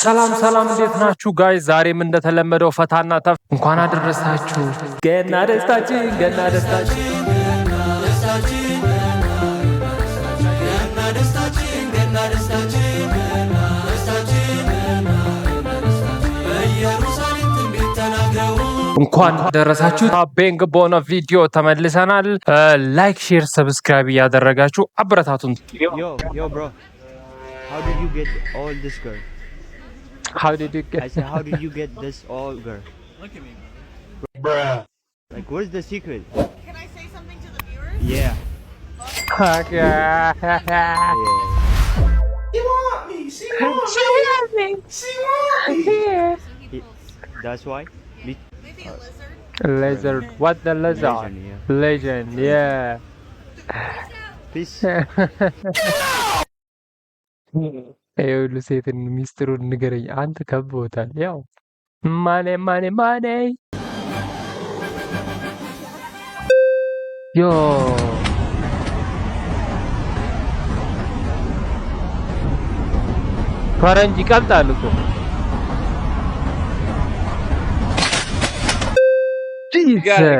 ሰላም ሰላም፣ እንዴት ናችሁ ጋይ? ዛሬም እንደተለመደው ፈታና ተፍ እንኳን አደረሳችሁ። ገና ደስታችን ገና ደስታችን እንኳን ደረሳችሁ። ቤንግ በሆነ ቪዲዮ ተመልሰናል። ላይክ፣ ሼር፣ ሰብስክራይብ እያደረጋችሁ አበረታቱን። Yo, bro. How did you get all this girl? How did you get? I said, how did you get this all girl? Look at me. Bruh. Like, where's the secret? Can I say something to the viewers? Yeah. She want me. She want me. She want me. That's why? Maybe a lizard? Lizard. What the lizard? Legend, yeah. Peace. ይኸውልህ ሴትን ሚስጥሩን ንገረኝ። አንተ ከብቦታል። ያው ማኔ ዮ ፈረንጅ ይቀልጣል እኮ ጂሰስ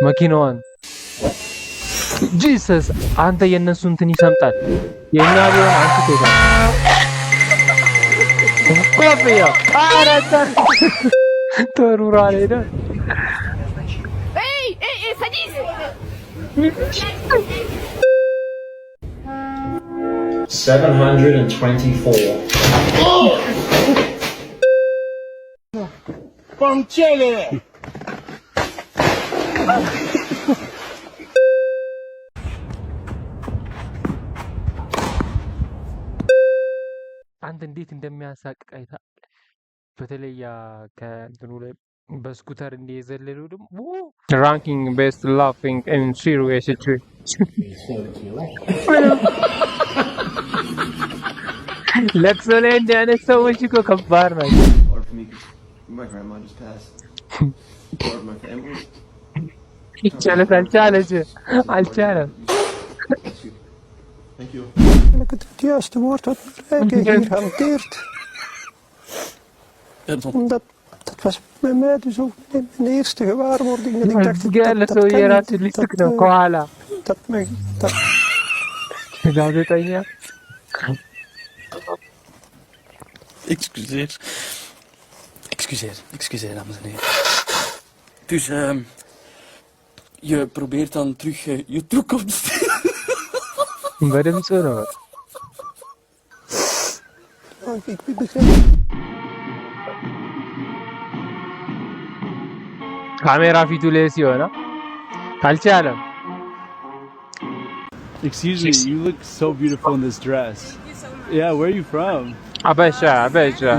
መኪናዋን ጂሰስ አንተ የነሱ እንትን ይሰምጣል። የኛ ቢሆን አንተ ተይታ ኮፍያ አራታ ተሩራ ሄደ። ሰጂስ 724. From Chile. አንተ እንዴት እንደሚያሳቅቅ አይታ በተለይ ከእንትኑ ላይ በስኩተር እንደየዘለሉ ደግሞ ራንኪንግ ቤስት ላፊንግ ኢን ሲሪየስ ሲቹዌሽን ለቅሶ ላይ እንዲህ አይነት ሰዎች እኮ ከባድ ናቸው። My grandma just passed. Part of my family. ይቻላል አልቻለም። Thank you. Het juiste woord wat Rijke hier hanteert. Omdat dat was bij mij dus ook mijn eerste gewaarwording. Dat ik dacht, dat ጋዜጠኛ Excuseer, dames en heren. Dus, je probeert dan terug je toekomst. በድምፁ ነው። ik begrijp. ካሜራ ፊቱ ላይ ሲሆን አልቻለም። Excuse me, you look so beautiful in this dress. Thank you so much. Yeah, where are you from? Abesha.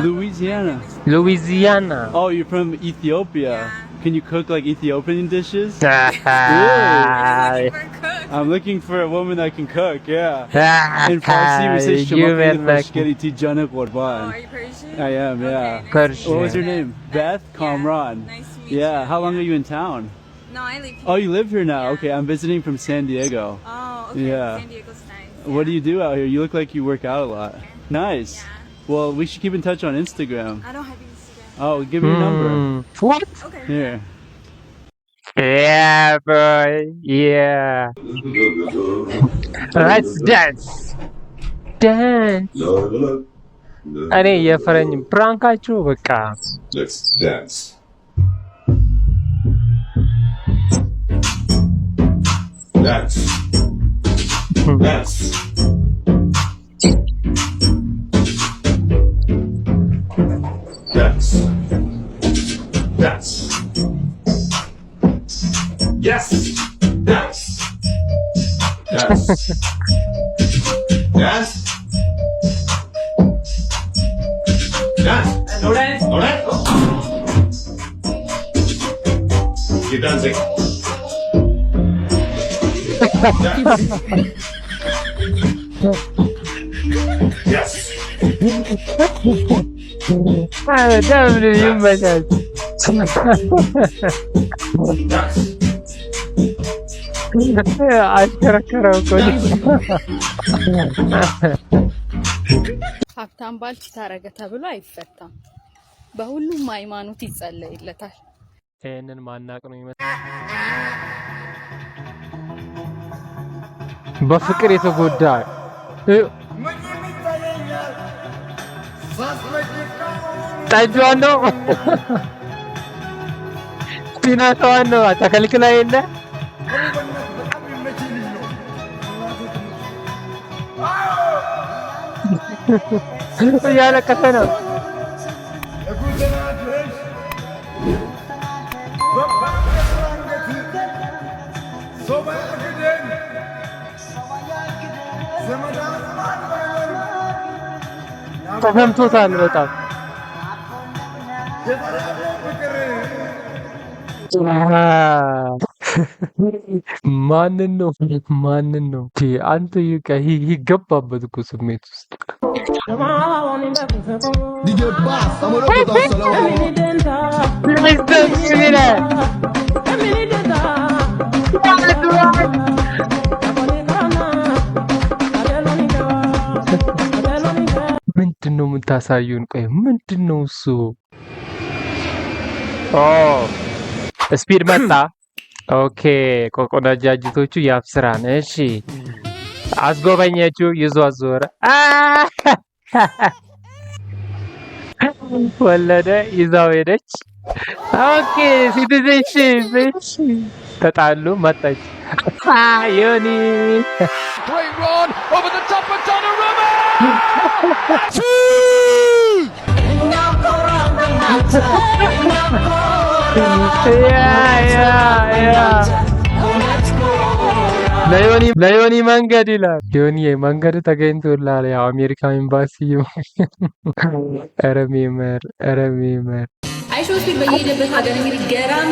Louisiana. Louisiana. Oh, you're from Ethiopia. Yeah. Can you cook like Ethiopian dishes? Looking for a cook. I'm looking for a woman that can cook, yeah. In Farsi, we say Shemaki Fashkeri Tijana Oh, Korban. are you Persian? I am, Okay, yeah. nice Persian. What was your name? Beth Kamran. Nice to meet you. Yeah, how long are you in town? No, I live here. Oh, you live here now? Yeah. Okay, I'm visiting from San Diego. Oh, okay. Yeah. San Diego's nice. What do you do out here? You look like you work out a lot. Nice. Yeah. Well, we should keep in touch on Instagram. I don't have Instagram. Oh, give me your number. What? Okay. Here. Yeah, boy. Yeah. Let's dance. እኔ የፈረኝ ፕራንካችሁ በቃ Let's dance. Dance. Dance. Dance. Dance. Yes. Dance. Dance. Dance. Dance. No dance. No dance. Keep dancing. Yes. ደብር ይመቻች። Yes. አሽከረከረው እኮ ሀብታም ባል ታረገ ተብሎ አይፈታም። በሁሉም ሃይማኖት ይጸለይለታል። ይሄንን ማናቅ ነው ይመስል በፍቅር የተጎዳ ጠጇን ነው ፒናቷን ነው ተከልክላ የለ እያለቀሰ ነው። ተሰምቶታል በጣም ማንን ነው አንተ ይገባበት እኮ ስሜት ውስጥ ምንድነው የምታሳዩን? ቆይ ምንድነው እሱ? ስፒድ መጣ። ኦኬ ቆቆዳጃጅቶቹ ያብስራን። እሺ አስጎበኘችው፣ ይዞ አዞረ፣ ወለደ፣ ይዛው ሄደች። ኦኬ ሲቲዝንሺፕ። እሺ ተጣሉ፣ መጣች ዮኒ ለዮኒ መንገድ ይላል። ዮኒ መንገድ ተገኝቶላል። ያው አሜሪካ ኤምባሲ ረሜመር አይሾስፒድ በየሄደበት ሀገር እንግዲህ ገራሚ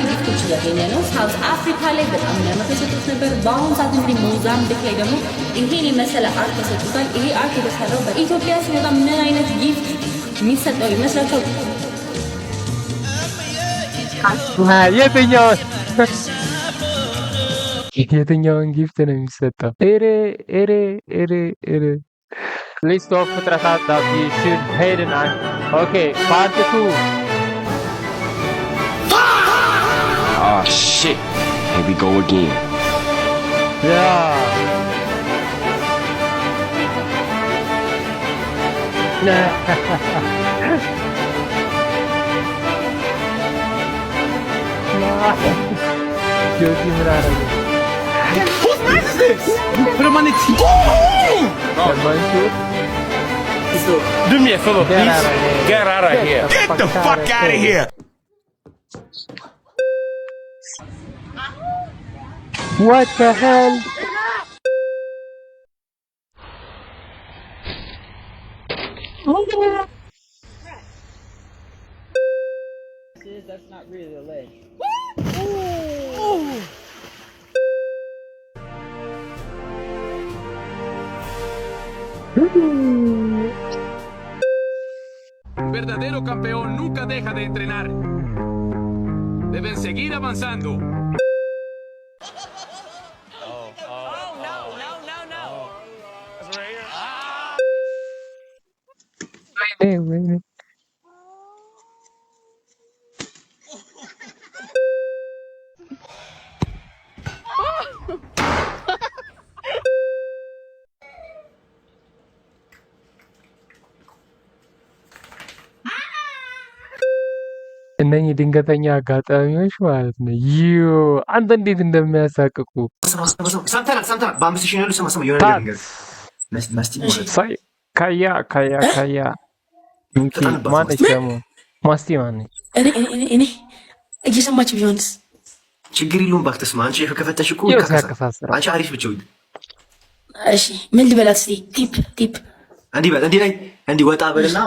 ጊፍቶች እያገኘ ነው። ሳውዝ አፍሪካ ላይ በጣም የሚያምር ተሰጥቶት ነበር። በአሁኑ ሰዓት እንግዲህ ሞዛምቢክ ላይ ደግሞ ይሄን የመሰለ አርት ተሰጥቶታል። ይሄ አርት የተሰራው በኢትዮጵያ ሲወጣ ምን አይነት ጊፍት የሚሰጠው ይመስላችኋል? የትኛውን ጊፍት ነው የሚሰጠው? ሊስት ኦፍ ፍጥረታት that we should hate and act. Okay, part 2. Oh shit. Here we go again. Yeah. Joki Murara. Whose knife is this? Put him on the TV. Do me a favor, please. Get out of here. Get the fuck out of here. What the hell? That's not really a leg. Un verdadero campeón nunca deja de entrenar. Deben seguir avanzando. Wait. እነኚህ ድንገተኛ አጋጣሚዎች ማለት ነው። አንተ እንዴት እንደሚያሳቅቁ ሰምተናል። በ5 ሺህ ነው ሰማ የሆነ ነገር ካያ ማነች ደግሞ ማስቲ ማነች? እኔ እየሰማች ቢሆንስ ችግር የለውም። እባክህ ተስማ። አንቺ ከፈተሽ እኮ አንቺ አሪፍ ብቻ ወይ። እሺ ምን ልበላት እስቲ? ቲፕ እንዲህ ወጣ በልና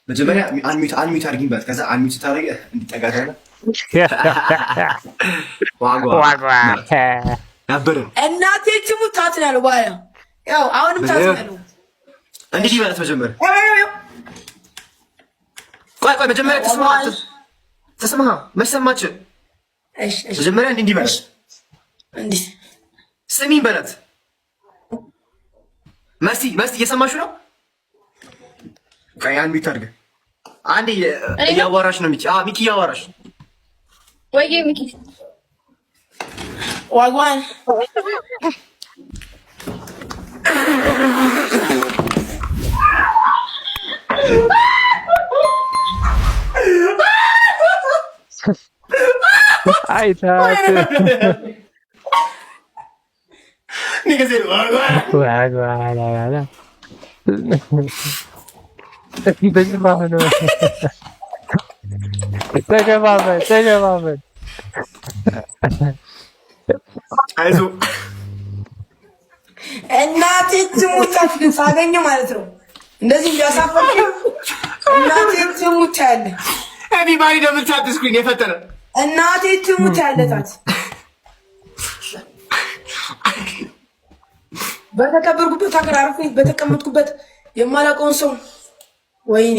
መጀመሪያ አንሚት አድርጊኝ ባት። ከዛ አንሚት ታረገ እንዲጠጋታለ ዋጓ ነበር እናቴ ትሙት ታትናል። ባያ ያው አሁንም ታትናል። እንዲህ ይበላት መጀመሪያ። ቆይ መጀመሪያ ተስማ መሰማች። መጀመሪያ እንዲህ ይበላት እንዴ ስሚ በላት መሲ እየሰማሽ ነው? ያን ቢታርገ አንዴ እያዋራሽ ነው ሚኪ። ሚኪ እያዋራሽ ወይዬ ሚኪ ዋጓን ተገባበን አይዞህ እናቴ ትሙት ሳገኘ ማለት ነው እንደዚህ እንዲያሳፈር እናቴ ትሙት ያለ እኔ ማሪ ደብል ታጥስኩኝ የፈጠረ እናቴ ትሙት ያለታት በተከበርኩበት ሀገር አርፌ በተቀመጥኩበት የማላውቀውን ሰው ወይኔ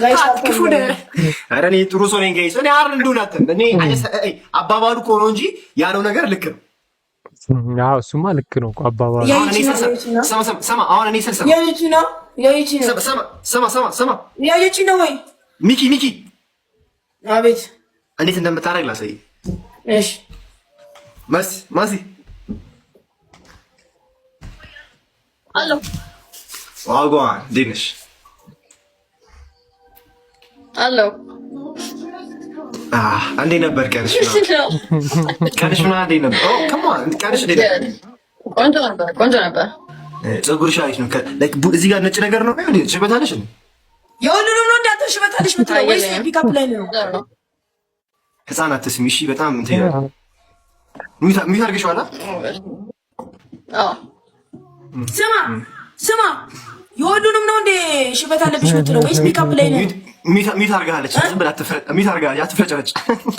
ጋይስ አትክፉነ ኧረ እኔ ጥሩ ሰው ነኝ ጋይስ። እኔ አር እንደውናት እኔ አባባሉ እኮ ነው እንጂ ያለው ነገር ልክ ነው። አዎ እሱማ ልክ ነው እኮ አባባሉ። ሰማ አሁን እኔ ሰልሰማ ያይቺ ነው ሰማ ያይቺ ነው ወይ ሚኪ አቤት እንዴት እንደምታረግ ላሳይ። እሺ ማሲ አሎ ዋጓን ዲንሽ አሎ አንዴ ነበር ቀንሽ ምን አንዴ ነበር? ኦ ካም ኦን ቀንሽ እንዴ ቆንጆ ነበር። ፀጉርሽ አሪፍ ነው። ላይክ እዚህ ጋር ነጭ ነገር ነው እንዴ? ሽበታለሽ እንዴ? የሁሉንም ነው እንዳንተ ሽበታለሽ ምትለው ወይስ ፒካፕ ላይ ነው? ህፃናት ትስሚ እሺ። በጣም እንትን ይላል። ሚት አድርገሽዋል? አዎ ስማ የሁሉንም ነው እንዴ ሽበት አለብሽ ምትለው ወይስ ፒካፕ ላይ ነው? ሚት አድርጋለች። ዝም ብላ ሚት አድርጋለች። አትፍረጨረጭ።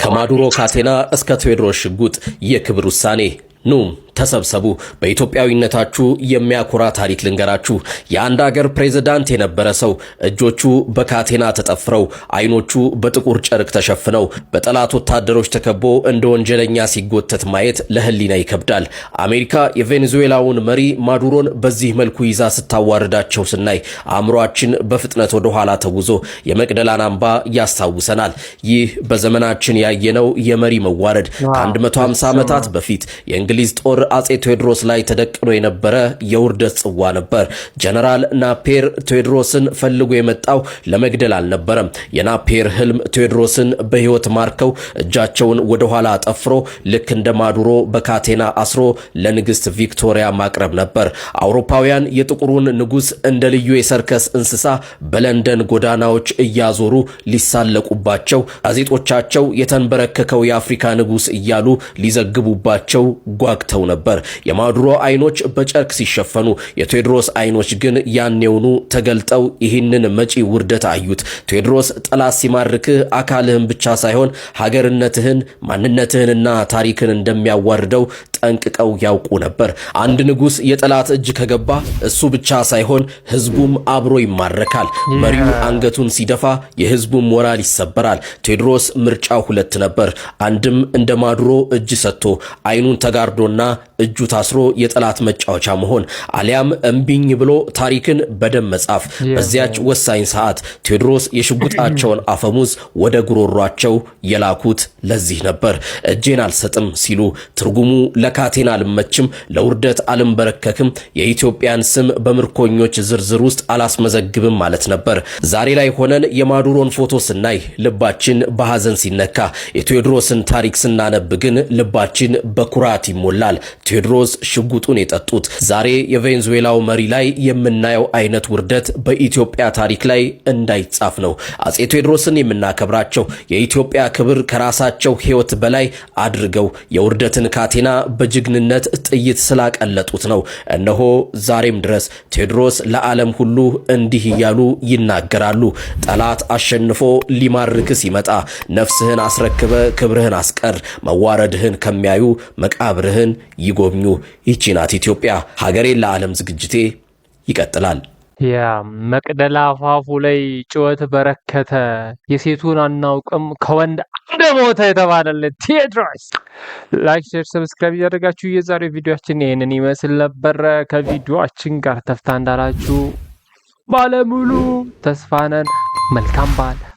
ከማዱሮ ካቴና እስከ ቴዎድሮስ ሽጉጥ የክብር ውሳኔ ኑ ተሰብሰቡ። በኢትዮጵያዊነታችሁ የሚያኮራ ታሪክ ልንገራችሁ። የአንድ ሀገር ፕሬዝዳንት የነበረ ሰው እጆቹ በካቴና ተጠፍረው አይኖቹ በጥቁር ጨርቅ ተሸፍነው በጠላት ወታደሮች ተከቦ እንደ ወንጀለኛ ሲጎተት ማየት ለህሊና ይከብዳል። አሜሪካ የቬኔዙዌላውን መሪ ማዱሮን በዚህ መልኩ ይዛ ስታዋርዳቸው ስናይ አእምሯችን በፍጥነት ወደ ኋላ ተጉዞ የመቅደላን አምባ ያስታውሰናል። ይህ በዘመናችን ያየነው የመሪ መዋረድ ከ150 ዓመታት በፊት የእንግሊዝ ጦር አጼ ቴዎድሮስ ላይ ተደቅኖ የነበረ የውርደት ጽዋ ነበር። ጀነራል ናፔር ቴዎድሮስን ፈልጎ የመጣው ለመግደል አልነበረም። የናፔር ህልም ቴዎድሮስን በህይወት ማርከው እጃቸውን ወደ ኋላ ጠፍሮ ልክ እንደ ማዱሮ በካቴና አስሮ ለንግስት ቪክቶሪያ ማቅረብ ነበር። አውሮፓውያን የጥቁሩን ንጉስ እንደ ልዩ የሰርከስ እንስሳ በለንደን ጎዳናዎች እያዞሩ ሊሳለቁባቸው፣ ጋዜጦቻቸው የተንበረከከው የአፍሪካ ንጉስ እያሉ ሊዘግቡባቸው ጓግተው ነበር። የማዱሮ አይኖች በጨርቅ ሲሸፈኑ የቴዎድሮስ አይኖች ግን ያኔውኑ ተገልጠው ይህንን መጪ ውርደት አዩት። ቴዎድሮስ ጠላት ሲማርክህ አካልህን ብቻ ሳይሆን ሀገርነትህን፣ ማንነትህንና ታሪክን እንደሚያዋርደው ጠንቅቀው ያውቁ ነበር። አንድ ንጉስ የጠላት እጅ ከገባ እሱ ብቻ ሳይሆን ህዝቡም አብሮ ይማረካል። መሪው አንገቱን ሲደፋ የህዝቡም ሞራል ይሰበራል። ቴዎድሮስ ምርጫው ሁለት ነበር። አንድም እንደ ማዱሮ እጅ ሰጥቶ አይኑን ተጋርዶና እጁ ታስሮ የጠላት መጫወቻ መሆን፣ አሊያም እምቢኝ ብሎ ታሪክን በደም መጻፍ። በዚያች ወሳኝ ሰዓት ቴዎድሮስ የሽጉጣቸውን አፈሙዝ ወደ ጉሮሯቸው የላኩት ለዚህ ነበር። እጄን አልሰጥም ሲሉ ትርጉሙ ለካቴና አልመችም፣ ለውርደት አልንበረከክም፣ የኢትዮጵያን ስም በምርኮኞች ዝርዝር ውስጥ አላስመዘግብም ማለት ነበር። ዛሬ ላይ ሆነን የማዱሮን ፎቶ ስናይ ልባችን በሐዘን ሲነካ፣ የቴዎድሮስን ታሪክ ስናነብ ግን ልባችን በኩራት ይሞላል። ቴዎድሮስ ሽጉጡን የጠጡት ዛሬ የቬኔዙዌላው መሪ ላይ የምናየው አይነት ውርደት በኢትዮጵያ ታሪክ ላይ እንዳይጻፍ ነው። አጼ ቴዎድሮስን የምናከብራቸው የኢትዮጵያ ክብር ከራሳቸው ሕይወት በላይ አድርገው የውርደትን ካቴና በጅግንነት ጥይት ስላቀለጡት ነው። እነሆ ዛሬም ድረስ ቴዎድሮስ ለዓለም ሁሉ እንዲህ እያሉ ይናገራሉ። ጠላት አሸንፎ ሊማርክ ሲመጣ ነፍስህን አስረክበ ክብርህን አስቀር፣ መዋረድህን ከሚያዩ መቃብርህን ይጎብኙ። ይቺ ናት ኢትዮጵያ። ሀገሬን ለዓለም ዝግጅቴ ይቀጥላል። ያ መቅደላ አፋፉ ላይ ጩኸት በረከተ የሴቱን አናውቅም ከወንድ አንድ ሞተ የተባለለት ቴዎድሮስ። ላይክ፣ ሼር፣ ሰብስክራይብ እያደረጋችሁ የዛሬው ቪዲዮአችን ይሄንን ይመስል ነበር። ከቪዲዮአችን ጋር ተፍታ እንዳላችሁ ባለሙሉ ተስፋ ነን። መልካም በዓል።